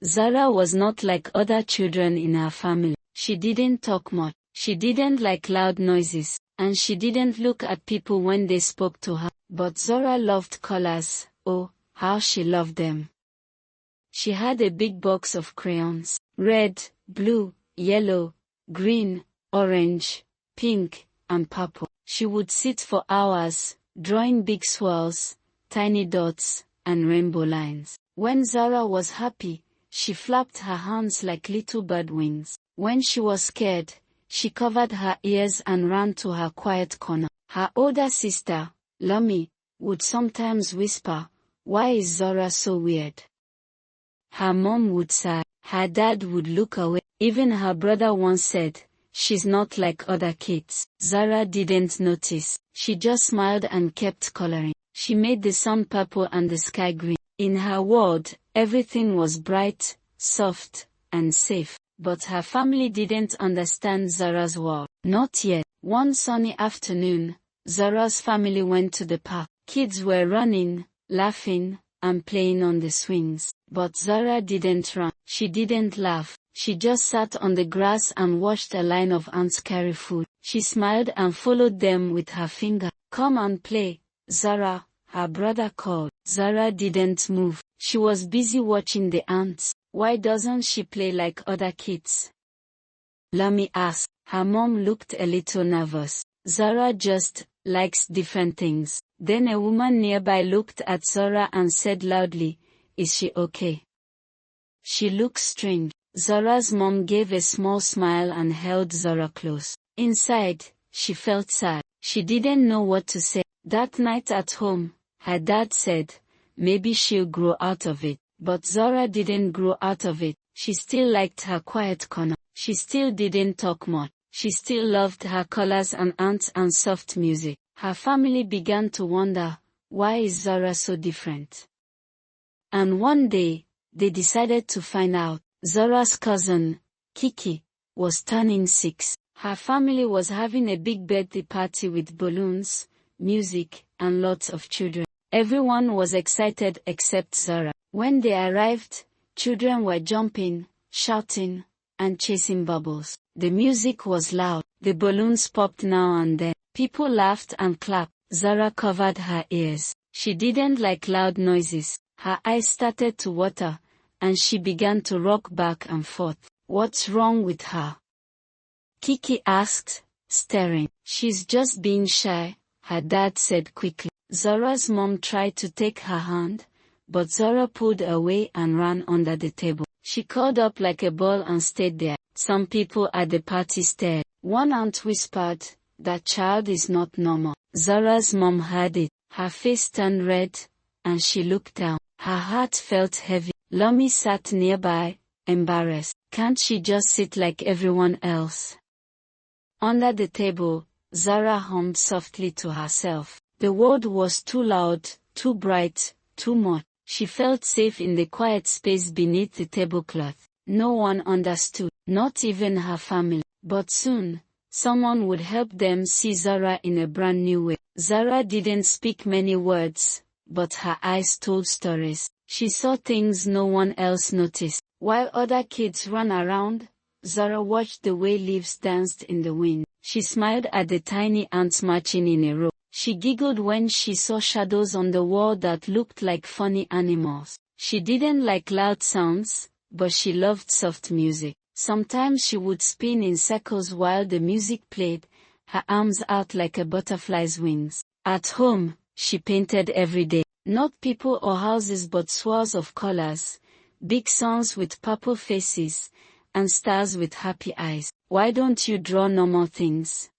Zara was not like other children in her family. She didn't talk much. She didn't like loud noises, and she didn't look at people when they spoke to her. But Zara loved colors. Oh, how she loved them. She had a big box of crayons. Red, blue, yellow, green, orange, pink, and purple. She would sit for hours, drawing big swirls, tiny dots, and rainbow lines. When Zara was happy, she flapped her hands like little bird wings. When she was scared, she covered her ears and ran to her quiet corner. Her older sister, Lumi, would sometimes whisper, "Why is Zara so weird?" Her mom would sigh. Her dad would look away. Even her brother once said, "She's not like other kids." Zara didn't notice. She just smiled and kept coloring. She made the sun purple and the sky green. In her world, everything was bright, soft, and safe. But her family didn't understand Zara's world. Not yet. One sunny afternoon, Zara's family went to the park. Kids were running, laughing, and playing on the swings. But Zara didn't run. She didn't laugh. She just sat on the grass and watched a line of ants carry food. She smiled and followed them with her finger. "Come and play, Zara," her brother called. Zara didn't move. She was busy watching the ants. "Why doesn't she play like other kids?" Lumi asked. Her mom looked a little nervous. "Zara just likes different things." Then a woman nearby looked at Zara and said loudly, "Is she okay?" She looked strange. Zara's mom gave a small smile and held Zara close. Inside, she felt sad. She didn't know what to say. That night at home, her dad said, "Maybe she'll grow out of it." But Zara didn't grow out of it. She still liked her quiet corner. She still didn't talk much. She still loved her colors and ants and soft music. Her family began to wonder, why is Zara so different? And one day, they decided to find out. Zara's cousin, Kiki, was turning 6. Her family was having a big birthday party with balloons, music, and lots of children. Everyone was excited except Zara. When they arrived, children were jumping, shouting, and chasing bubbles. The music was loud. The balloons popped now and then. People laughed and clapped. Zara covered her ears. She didn't like loud noises. Her eyes started to water, and she began to rock back and forth. "What's wrong with her?" Kiki asked, staring. "She's just being shy," her dad said quickly. Zara's mom tried to take her hand, but Zara pulled away and ran under the table. She curled up like a ball and stayed there. Some people at the party stared. One aunt whispered, "That child is not normal." Zara's mom heard it. Her face turned red, and she looked down. Her heart felt heavy. Lumi sat nearby, embarrassed. Can't she just sit like everyone else? Under the table, Zara hummed softly to herself. The world was too loud, too bright, too much. She felt safe in the quiet space beneath the tablecloth. No one understood, not even her family. But soon, someone would help them see Zara in a brand new way. Zara didn't speak many words, but her eyes told stories. She saw things no one else noticed. While other kids ran around, Zara watched the way leaves danced in the wind. She smiled at the tiny ants marching in a row. She giggled when she saw shadows on the wall that looked like funny animals. She didn't like loud sounds, but she loved soft music. Sometimes she would spin in circles while the music played, her arms out like a butterfly's wings. At home, she painted every day. Not people or houses but swirls of colors, big suns with purple faces, and stars with happy eyes. "Why don't you draw normal things?"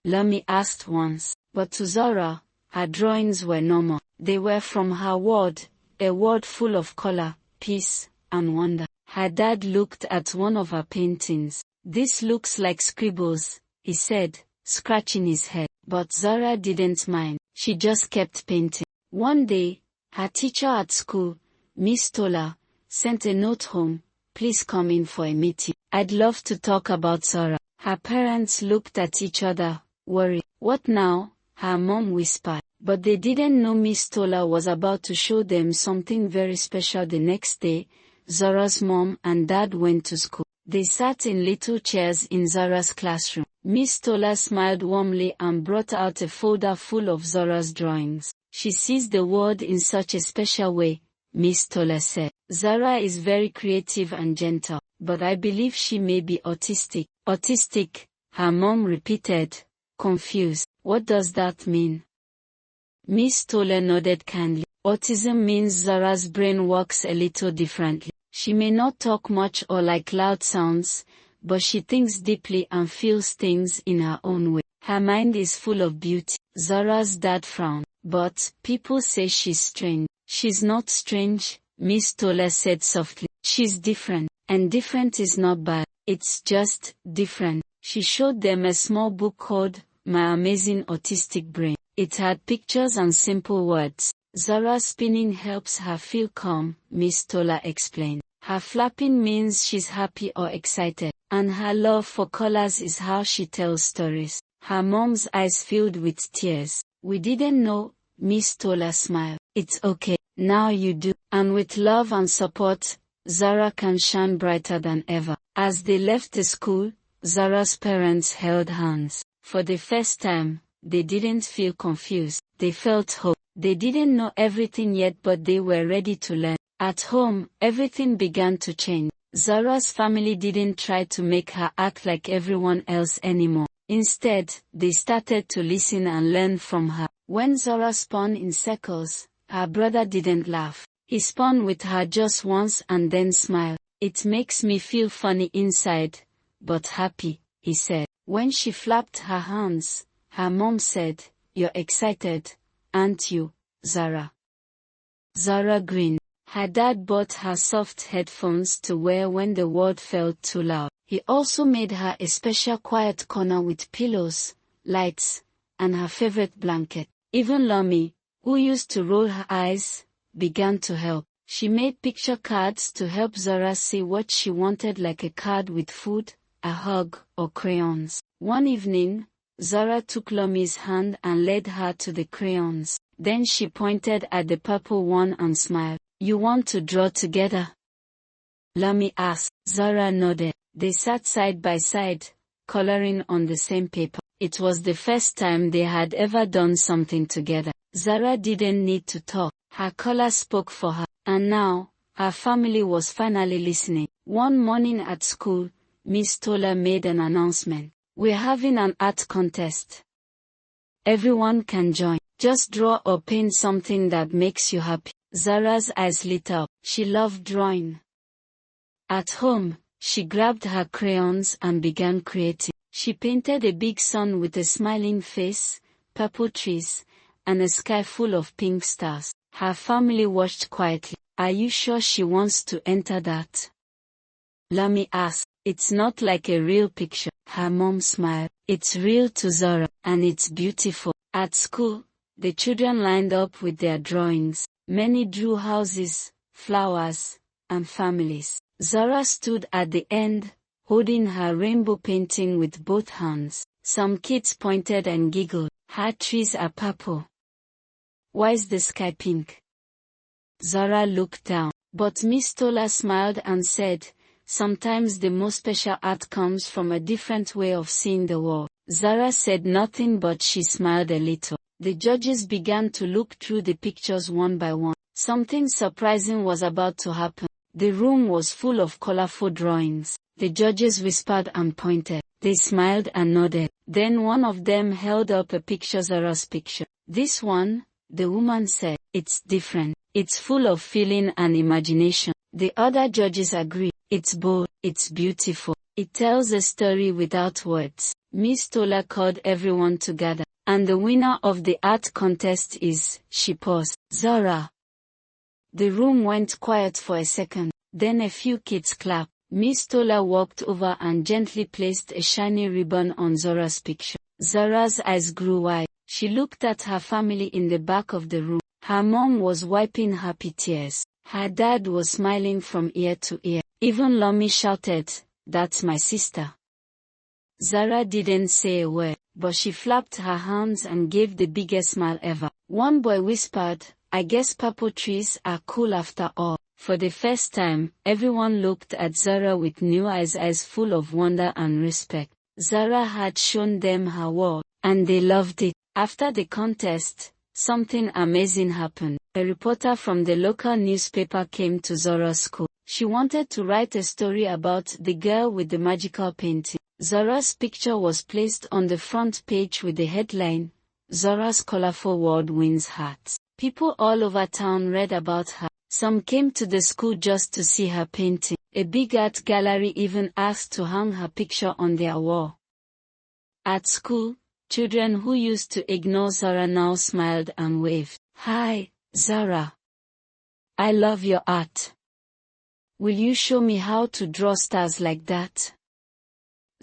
Lumi asked once. But to Zara, her drawings were normal. They were from her world, a world full of color, peace, and wonder. Her dad looked at one of her paintings. "This looks like scribbles," he said, scratching his head. But Zara didn't mind. She just kept painting. One day, her teacher at school, Miss Tola, sent a note home, "Please come in for a meeting. I'd love to talk about Zara." Her parents looked at each other, worried. "What now?" her mom whispered. But they didn't know Miss Tola was about to show them something very special the next day, Zara's mom and dad went to school. They sat in little chairs in Zara's classroom. Miss Tola smiled warmly and brought out a folder full of Zara's drawings. She sees the world in such a special way, Miss Tola said. Zara is very creative and gentle, but I believe she may be autistic. Autistic, her mom repeated, confused. What does that mean? Miss Tola nodded kindly. Autism means Zara's brain works a little differently. She may not talk much or like loud sounds, but she thinks deeply and feels things in her own way. Her mind is full of beauty. Zara's dad frowned. But people say she's strange. She's not strange, Miss Tola said softly. She's different, and different is not bad. It's just different. She showed them a small book called My Amazing Autistic Brain. It had pictures and simple words. Zara's spinning helps her feel calm, Miss Tola explained. Her flapping means she's happy or excited, and her love for colors is how she tells stories. Her mom's eyes filled with tears. We didn't know, Miss Tola smiled. It's okay, now you do. And with love and support, Zara can shine brighter than ever. As they left the school, Zara's parents held hands. For the first time, they didn't feel confused. They felt hope. They didn't know everything yet, but they were ready to learn. At home, everything began to change. Zara's family didn't try to make her act like everyone else anymore. Instead, they started to listen and learn from her. When Zara spun in circles, her brother didn't laugh. He spun with her just once and then smiled. It makes me feel funny inside, but happy, he said. When she flapped her hands, her mom said, "You're excited, aren't you, Zara?" Zara grinned. Her dad bought her soft headphones to wear when the world felt too loud. He also made her a special quiet corner with pillows, lights, and her favorite blanket. Even Lami, who used to roll her eyes, began to help. She made picture cards to help Zara see what she wanted, like a card with food, a hug, or crayons. One evening, Zara took Lami's hand and led her to the crayons. Then she pointed at the purple one and smiled. "You want to draw together?" Lami asked. Zara nodded. They sat side by side, coloring on the same paper. It was the first time they had ever done something together. Zara didn't need to talk. Her color spoke for her. And now, her family was finally listening. One morning at school, Miss Tola made an announcement. "We're having an art contest. Everyone can join. Just draw or paint something that makes you happy." Zara's eyes lit up. She loved drawing. At home, she grabbed her crayons and began creating. She painted a big sun with a smiling face, purple trees, and a sky full of pink stars. Her family watched quietly. "Are you sure she wants to enter that?" Lami asked. "It's not like a real picture." Her mom smiled. "It's real to Zara, and it's beautiful." At school, the children lined up with their drawings. Many drew houses, flowers, and families. Zara stood at the end, holding her rainbow painting with both hands. Some kids pointed and giggled. "Her trees are purple. Why's the sky pink?" Zara looked down, but Miss Tola smiled and said, "Sometimes the most special art comes from a different way of seeing the world." Zara said nothing, but she smiled a little. The judges began to look through the pictures one by one. Something surprising was about to happen. The room was full of colorful drawings. The judges whispered and pointed. They smiled and nodded. Then one of them held up a picture, Zara's picture. "This one," the woman said. "It's different. It's full of feeling and imagination." The other judges agreed. "It's bold. It's beautiful. It tells a story without words." Miss Tola called everyone together. "And the winner of the art contest is," she paused, "Zara." The room went quiet for a second. Then a few kids clapped. Miss Tola walked over and gently placed a shiny ribbon on Zara's picture. Zara's eyes grew wide. She looked at her family in the back of the room. Her mom was wiping happy tears. Her dad was smiling from ear to ear. Even Lami shouted, "That's my sister." Zara didn't say a word, but she flapped her hands and gave the biggest smile ever. One boy whispered, "I guess purple trees are cool after all." For the first time, everyone looked at Zara with new eyes full of wonder and respect. Zara had shown them her world, and they loved it. After the contest, something amazing happened. A reporter from the local newspaper came to Zara's school. She wanted to write a story about the girl with the magical painting. Zara's picture was placed on the front page with the headline, "Zara's colorful world wins hearts." People all over town read about her. Some came to the school just to see her painting. A big art gallery even asked to hang her picture on their wall. At school, children who used to ignore Zara now smiled and waved. "Hi, Zara. I love your art. Will you show me how to draw stars like that?"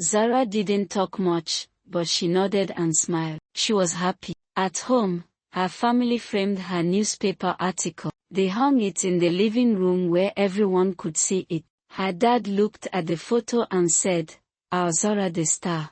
Zara didn't talk much, but she nodded and smiled. She was happy. At home, her family framed her newspaper article. They hung it in the living room where everyone could see it. Her dad looked at the photo and said, "Our Zara the star."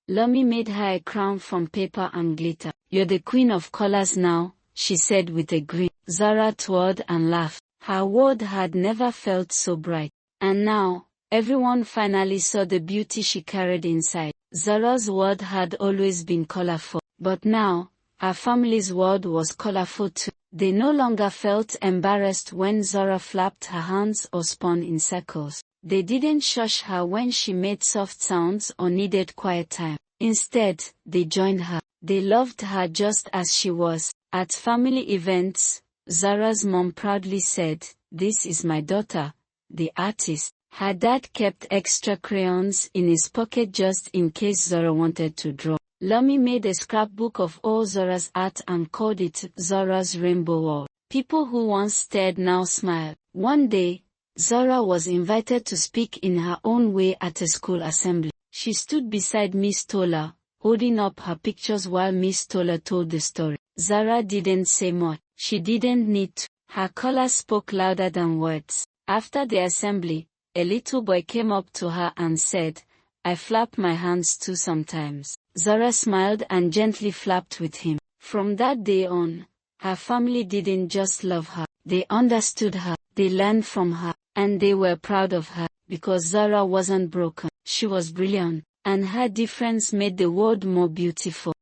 Lummy made her a crown from paper and glitter. "You're the queen of colors now," she said with a grin. Zara twirled and laughed. Her world had never felt so bright. And now, everyone finally saw the beauty she carried inside. Zara's world had always been colorful, but now, her family's world was colorful too. They no longer felt embarrassed when Zara flapped her hands or spun in circles. They didn't shush her when she made soft sounds or needed quiet time. Instead, they joined her. They loved her just as she was. At family events, Zara's mom proudly said, "This is my daughter, the artist." Her dad kept extra crayons in his pocket just in case Zara wanted to draw. Lummy made a scrapbook of all Zara's art and called it Zara's Rainbow Wall. People who once stared now smiled. One day, Zara was invited to speak in her own way at a school assembly. She stood beside Miss Tola, holding up her pictures while Miss Tola told the story. Zara didn't say much. She didn't need to. Her colors spoke louder than words. After the assembly, a little boy came up to her and said, "I flap my hands too sometimes." Zara smiled and gently flapped with him. From that day on, her family didn't just love her, they understood her, they learned from her, and they were proud of her, because Zara wasn't broken, she was brilliant, and her difference made the world more beautiful.